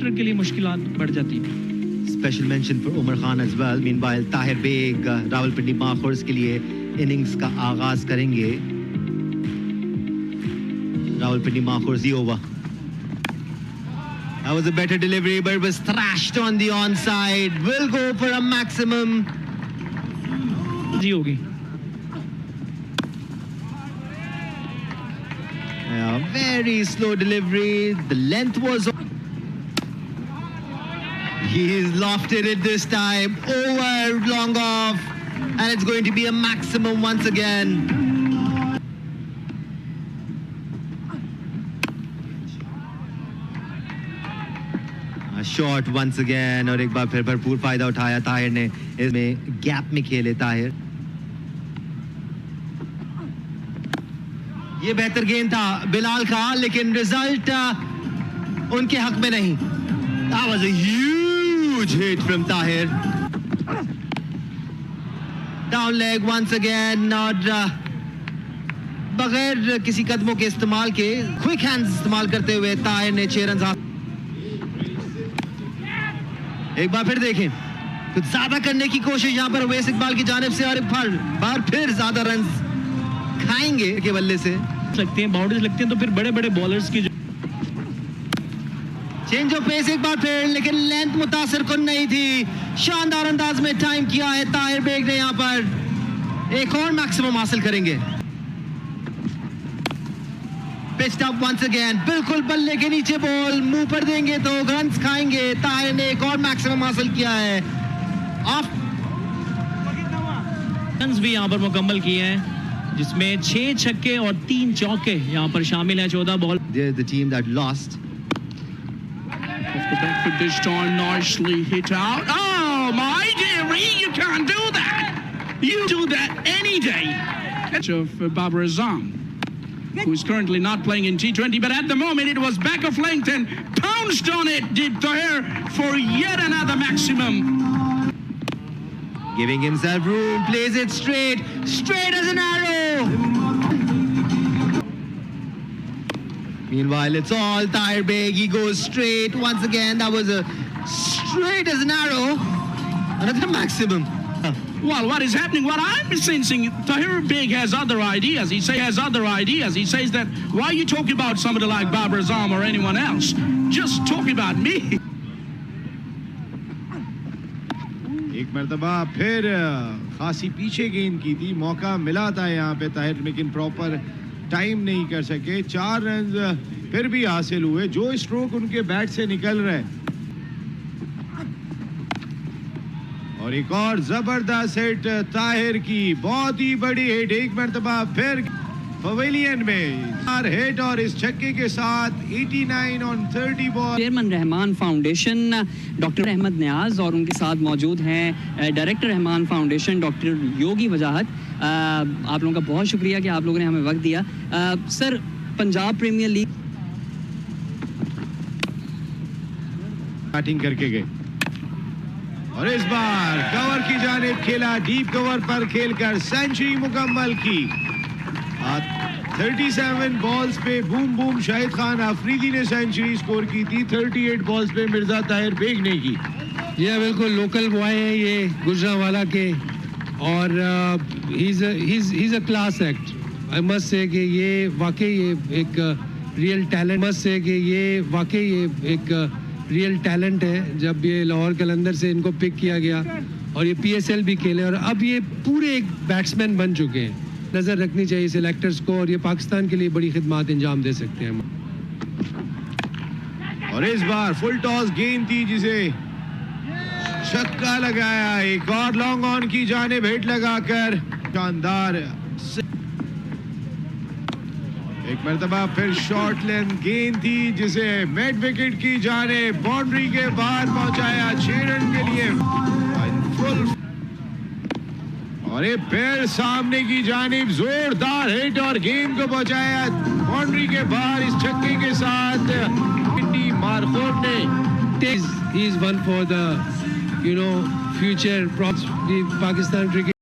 Batter के लिए मुश्किलात बढ़ जाती है। Special mention for Umar Khan as well. Meanwhile, Tahir Beg, Rawalpindi Makhors के लिए innings का आगाज करेंगे. Rawalpindi Makhors the over. That was a better delivery, but it was thrashed on the onside. Will go for a maximum. जी होगी. Yeah, very slow delivery. The length was. He's lofted it this time. Over, long off, and it's going to be a maximum once again. A shot once again, और एक बार फिर भरपूर फायदा उठाया ताहिर ने. इसमें gap में खेले ताहिर. ये बेहतर गेंद था बिलाल का, लेकिन रिजल्ट उनके हक में नहीं. That was a huge hit from Tahir. Down leg once again, और बगैर किसी कदमों के इस्तेमाल के क्विक हैंड्स इस्तेमाल करते हुए ताहिर ने 6 रन हासिल. एक बार फिर देखें, कुछ ज्यादा करने की कोशिश यहाँ पर उवैस इकबाल की जानिब से, और एक बार फिर ज्यादा रन खाएंगे के बल्ले से. लगते हैं बाउंड्रीज लगती हैं तो फिर बड़े बड़े बॉलर्स की चेंज ऑफ पेस एक बार फिर, लेकिन लेंथ मुतासिर कुन नहीं थी. शानदार अंदाज में टाइम किया है ताहिर बेग ने. यहाँ पर एक और मैक्सिमम हासिल करेंगे. पिच्ड अप वंस अगेन, बिल्कुल बल्ले के नीचे बॉल, मुंह पर देंगे तो रन्स खाएंगे. ताहिर ने एक और मैक्सिमम हासिल किया है. रन्स भी यहाँ पर मुकम्मल किए हैं, जिसमें 6 छक्के और 3 चौके यहाँ पर शामिल हैं. 14 ball. The team that lost. Off the back foot this time, nicely hit out. Oh my dearie, you can't do that. You do that any day. Of Babar Azam, who is currently not playing in T20, but at the moment it was back of length and pounced on it. Did Tahir for yet another maximum. Giving himself room, plays it straight as an arrow. Meanwhile, it's all Tahir Beg. He goes straight once again. That was a straight as an arrow. Another maximum. Well, what is happening? What I'm sensing, Tahir Beg has other ideas. He says that, why you talk about somebody like Babar Azam or anyone else? Just talk about me. एक मरतबा फिर खासी पीछे गेंद की थी. मौका मिला था यहाँ पे ताहिर, लेकिन प्रॉपर टाइम नहीं कर सके. 4 रन फिर भी हासिल हुए. जो स्ट्रोक उनके बैट से निकल रहे, और एक और जबरदस्त हिट ताहिर की. बहुत ही बड़ी हिट. एक मरतबा फिर पवेलियन में हिट, और इस छक्के के साथ 89 on 30 ball. Chairman Rahman Foundation doctor Ahmad Niyaz, और उनके साथ मौजूद हैं director Rahman Foundation doctor Yogi Wajahat. आप लोगों का बहुत शुक्रिया कि आप लोगों ने हमें वक्त दिया. Sir, Punjab Premier League batting करके गए, और इस बार कवर की जानिब खेला. डीप कवर पर खेलकर सेंचुरी मुकम्मल की. 37 बॉल्स पे बूम बूम शाहिद खान आफरीदी ने सेंचुरी स्कोर की थी. 38 बॉल्स पे मिर्जा ताहिर बेग ने की. ये बिल्कुल लोकल बॉय है ये गुजरांवाला के, और he's a class act. I must say कि ये वाकई एक रियल टैलेंट है. जब ये लाहौर कलंदर से इनको पिक किया गया, और ये PSL भी खेले, और अब ये पूरे एक बैट्समैन बन चुके हैं. नज़र रखनी चाहिए सिलेक्टर्स को, और ये पाकिस्तान के लिए बड़ी खिदमत अंजाम दे सकते हैं. और इस बार फुल टॉस गेंद थी जिसे छक्का लगाया. एक और लॉन्ग ऑन की जानिब हिट लगाकर शानदार. एक मरतबा फिर शॉर्ट लेंथ गेंद थी जिसे मिड विकेट की जानिब बाउंड्री के बाहर पहुंचाया 6 रन के लिए. फुल, और ये फिर सामने की जानिब जोरदार हिट, और गेंद को पहुंचाया बाउंड्री के बाहर इस छक्के के साथ. मारखोर ने he is one for the future Pakistan cricket.